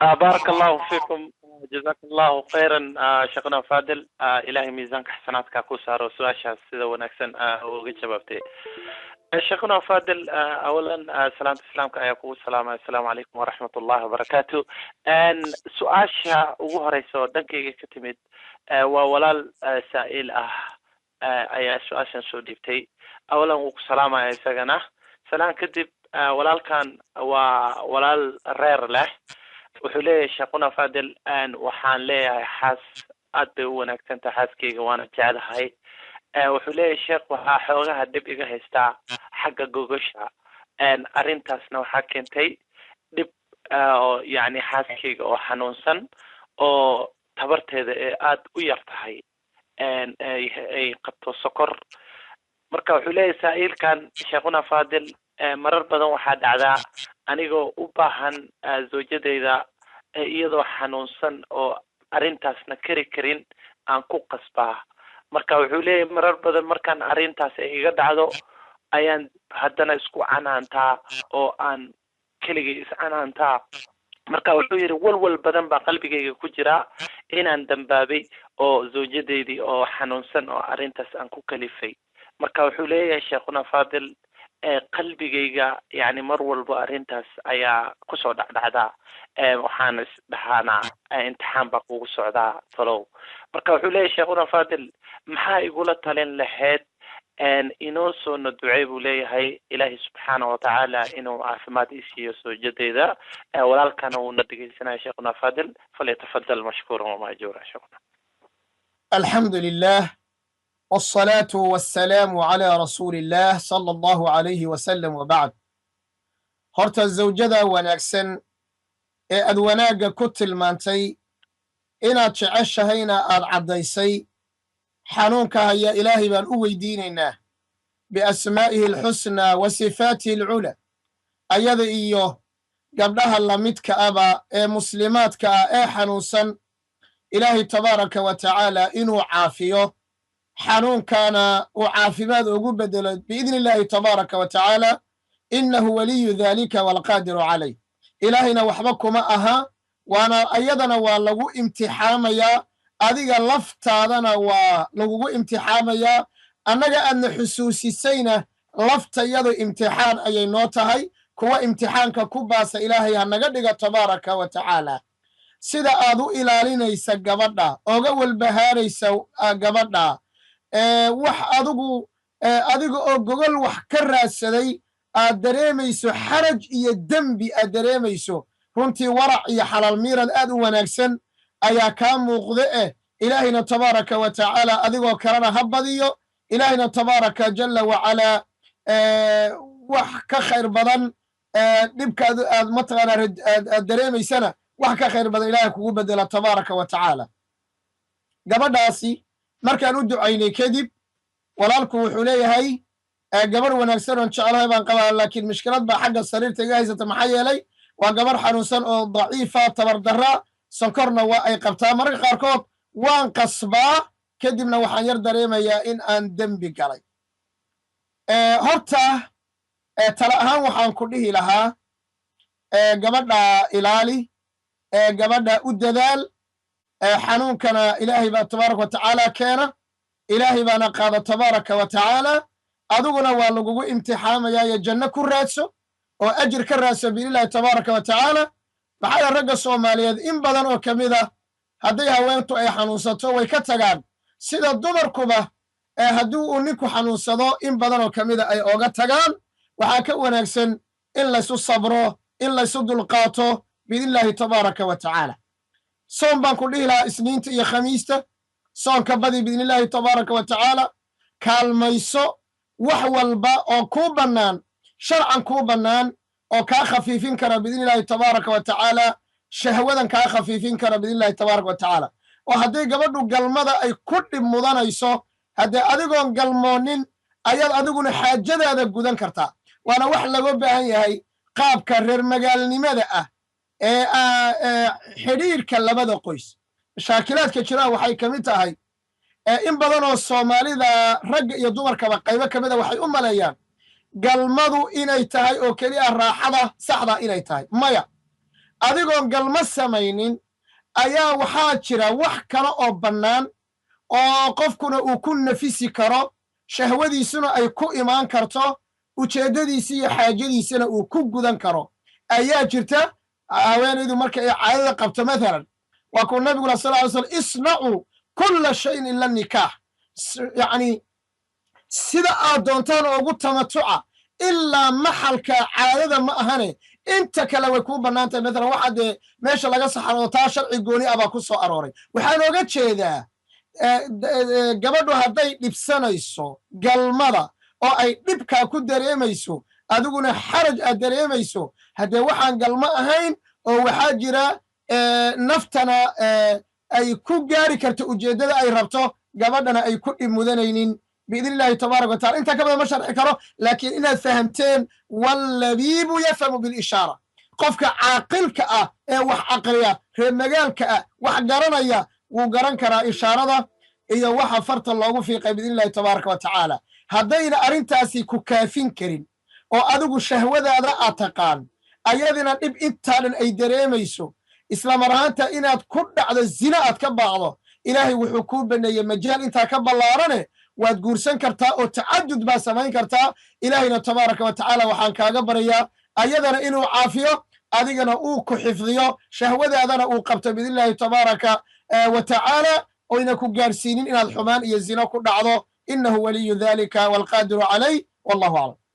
بارك الله فيكم. جزاك الله خيرا. شيخنا فادل، إلهي ميزانك حسناتك كوسار وسواشا سيدا ونكسن وغي شبابتي. شيخنا فادل، أولا سلام السلامك أيكم السلام عليكم ورحمة الله وبركاته. أن سؤاشا وهريسو دنكي كتمد وولال سائل أي سؤاشا سو ديبتي. أولا وسلام يا سجنا سلام كدب ولال كان وولال رير له wuxuu leeyahay sheekuna Fadil waxaan leeyahay xaas aad bay u wanaagsan tahay xaaskeyga waana jecelahay. wuxuu leeyahay sheekh waxaa xoogaha dib iga haystaa xagga gogosha arrintaasna waxaa keentay dib oo yani xaaskeyga oo xanuunsan oo tabarteeda ee aad u yar tahay ay qabto sokor. marka wuxuu leeyahay saa'ilkan sheekuna Fadil marar badan waxaa dhacdaa anigoo u baahan zawjadeyda iyadoo xanuunsan oo arrintaasna kari karin aan ku qasbaa. marka wuxuu leeyahay marar badan markaan arrintaas ay iga dhacdo ayaan haddana isku canaantaa oo aan keligay is canaantaa. marka wuxuu yidhi walwal badan baa qalbigayga ku jira inaan dambaabay oo zawjadeydii oo xanuunsan oo arrintaas aan ku kalifay. marka wuxuu leeyahay sheekuna Fadil qalbigayga yani mar walba arrintaas ayaa ku soo dhacdhacda waxaan isdhahaana imtixaan baa kugu socdaa talow. marka wuxuu leeyahay sheekuna Fadil maxaa igula talin lahayd inoo soo duceey buu leeyahay ilaahi subxaanahu wa tacaala inuu caafimaad isiiyo zawjadeyda. walaalkana uu na dhegeysanaya sheekuna Fadil falyatafadal mashkuuran wamaajuura. sheekuna الحمد لله والصلاة والسلام على رسول الله صلى الله عليه وسلم وبعد. هرت الزوجة ونكسن أدوناق كتل مانتي إنا تعشهينا العديسي حنونك يا إلهي بان أوي ديننا بأسمائه الحسنى وصفاته العلى أيضا إيوه قبلها اللمتك أبا مسلماتك حنوسا إلهي تبارك وتعالى إنو عافيه حنون كان وعافماد وقبدل بإذن الله تبارك وتعالى إنه ولي ذلك والقادر عليه. إلهنا وحبكم أها وأنا أيضنا ولغو امتحام يا أذيك اللفت هذانا ولغو امتحام يا أنك أن حسوسي سينا لفت يدو امتحان أي نوتهي كوا امتحان ككباس إلهي أنك تبارك وتعالى سيدا أذو إلالينا يسقبنا أغو البهاري قبنا wax adiga oo gogol wax ka raadsaday aad dareemayso xaraj iyo dembi aad dareemayso runtii warac iyo xalaal miirad aad u wanaagsan ayaa kaa muuqda ilaahayna tabaaraka wa tacaala adigoo kalena ha badiyo. ilaahayna tabaaraka jalla wacalaa wax ka khayr badan dhibka aad mataqaana aad dareemaysana wax ka khayr badan ilaahay kugu bedela tabaaraka wa tacaala. gabadhaasi markaan u ducaynay kadib walaalku wuxuu leeyahay gabar wanaagsan oo jecelahay baan qabaa laakiin mushkilad baa xagga sariirta iga haysata. maxaa yeelay waa gabar xanuunsan oo daciifa tabar darra sonkorna waa ay qabtaa. mararka qaarkood waan qasbaa kadibna waxaan yar dareemayaa in aan dembi galay. horta tala ahaan waxaan ku dhihi lahaa gabadha ilaali gabadha u dadaal xanuunkana ilaahay baa tabaaraka wa tacaala keena ilaahay baana qaada tabaaraka wa tacaala. adiguna waa lagugu imtixaamayaa janno ku raadso oo ajir ka raadso biilaahi tabaaraka wa tacaala. maxaa ragga Soomaaliyeed in badan oo kamid ah hadday haweentu ay xanuunsato way ka tagaan sida dumarkuba haddii uu ninku xanuunsado in badan oo kamid ah ay oga tagaan. waxaa ka wanaagsan in laysu sabro in laysu dulqaato biilaahi tabaaraka wa tacaala. soon baan ku dhihi lahaa isniinta iyo khamiista soonka badi biidnillaahi tabaaraka wa tacaala. kaalmayso wax walba oo kuu bannaan sharcan kuu bannaan oo kaa khafiifin kara biidnillaahi tabaaraka wa tacaala shahwadan kaa khafiifin kara biidnillahi tabaaraka wa tacaala. oo hadday gabadhu galmada ay ku dhib mudanayso haddee adigoon galmoonin ayaad adiguna xaajadaada gudan kartaa. waana wax laga baahan yahay qaabka reer magaalnimada ah xidhiirka labada qoys. mashaakilaadka jira waxay ka mid tahay in badan oo Soomaalida ragga iyo dumarkaba qaybo ka mid ah waxay u maleeyaan galmadu inay tahay oo kaliya raaxada saxda inay tahay. maya adigoon galma samaynin ayaa waxaa jira wax kale oo bannaan oo qofkuna uu ku nafisi karo shahwadiisuna ay ku imaan karto ujeeddadiisi iyo xaajadiisana uu ku gudan karo ayaa jirta haweenaydu marka ay caadada qabto maalan waa kuu nabiguna sal ly slam isnacuu kulla shayin ila nikaax yacni sida aad doontaan oogu tamatuca ilaa maxalka caadada ma ahane inta kale way kuu bannaan tahay maalan waxaa dee meesha laga saxaroodo taa sharci gooni ah baa ku soo arooray waxaan oga jeedaa gabadhu hadday dhibsanayso galmada oo ay dhibkaa ku dareemayso adiguna xaraj aad dareemayso haddee waxaan galmo ahayn oo waxaa jira naftana ay ku gaari karto ujeeddada ay rabto gabadhana ay ku dhib mudanaynin biidn illahi tabaaraka watacala intaa ka badan ma sharxi karo laakiin inaad fahamteen wallabiibu yafhamu bilishaara qofka caaqilka ah ee wax caqliya reer magaalka ah wax garanaya wuu garan karaa ishaarada iyo waxa farta loogu fiiqay biidn illahi tabaaraka wa tacaala haddayna arrintaasi ku kaafin karin oo adigu shahwadaada aad taqaan ayadina dhib intaa dhan ay dareemayso isla mar ahaanta inaad ku dhacdo zina aad ka baaqdo ilaahay wuxuu kuu baneeyey majaal intaa ka ballaarane waad guursan kartaa oo tacadud baa samayn kartaa ilaahayna tabaaraka wa tacaala waxaan kaaga baryayaa ayadana inuu caafiyo adigana uu ku xifdiyo shahwadaadana uu qabto biidn illahi tabaaraka wa tacaala oyna ku gaarsiinin inaad xumaan iyo zino ku dhacdo innahu waliyu dhalika waalqaadiru calayh wallahu aclam